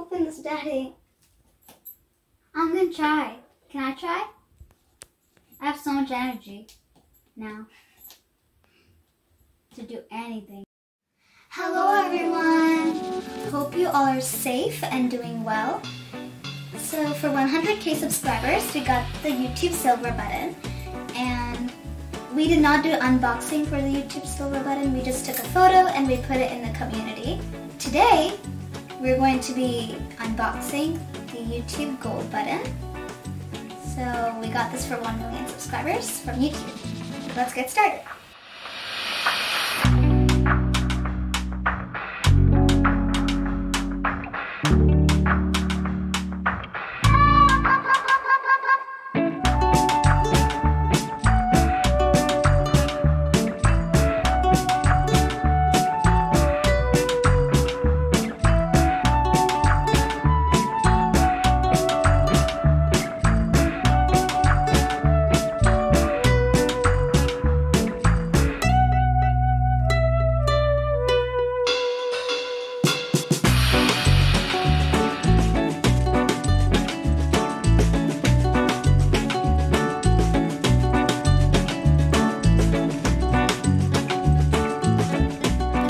open this, Daddy. I'm gonna try. Can I try? I have so much energy now to do anything. Hello everyone! Hope you all are safe and doing well. So for 100k subscribers, we got the YouTube silver button, and we did not do unboxing for the YouTube silver button. We just took a photo and we put it in the community. Today, we're going to be unboxing the YouTube gold button. So we got this for 1 million subscribers from YouTube. Let's get started.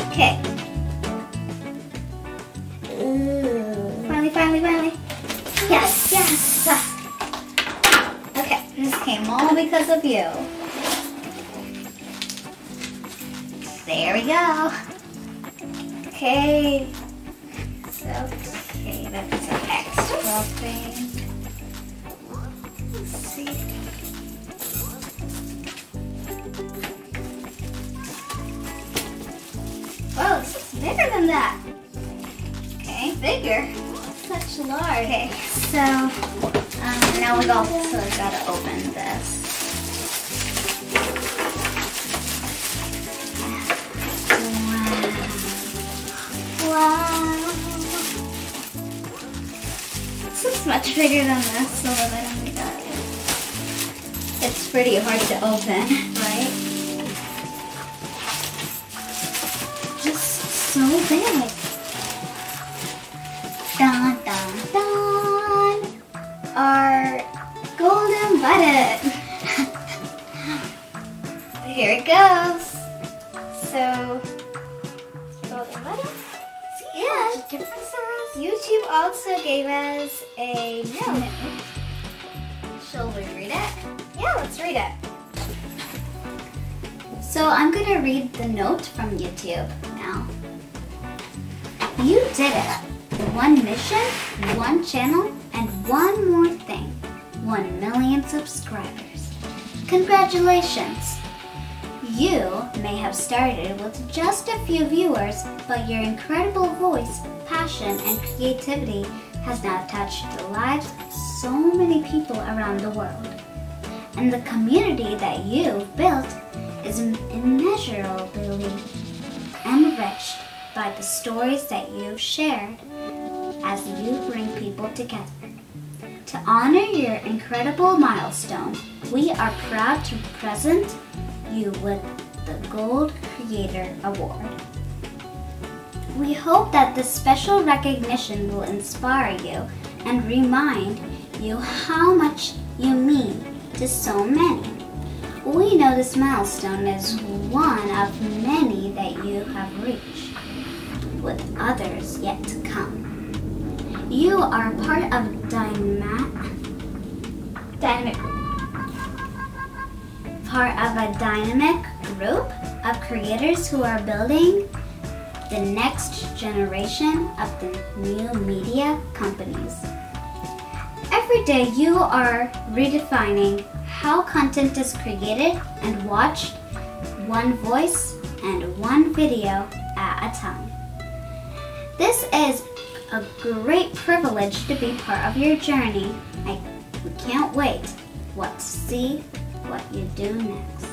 Okay. Finally. Yes. Okay, this came all because of you. There we go. Okay. That's an extra thing. Let's see. Whoa, this is bigger than that. Okay, bigger. Such large. Okay, so now we also gotta open this. Wow. This is much bigger than the silver button we got. It's pretty hard to open, right? So big. Dun dun dun. Our golden button. Here it goes. So, golden button. Yeah, differences. YouTube also gave us a note. Shall we read it? Yeah, let's read it. So I'm gonna read the note from YouTube now. You did it. One mission, one channel, and one more thing. 1 million subscribers. Congratulations. You may have started with just a few viewers, but your incredible voice, passion, and creativity has now touched the lives of so many people around the world. And the community that you've built is immeasurably enriched by the stories that you've shared as you bring people together. To honor your incredible milestone, we are proud to present you with the Gold Creator Award. We hope that this special recognition will inspire you and remind you how much you mean to so many. We know this milestone is one of many that you have reached, with others yet to come. You are part of a dynamic group of creators who are building the next generation of the new media companies. Every day you are redefining how content is created and watched, one voice and one video at a time. This is a great privilege to be part of your journey. We can't wait to see what you do next.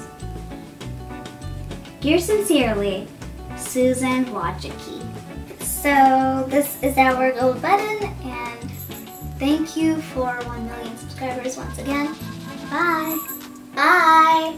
Yours sincerely, Susan Wojcicki. So this is our gold button, and thank you for 1 million subscribers once again. Bye. Bye.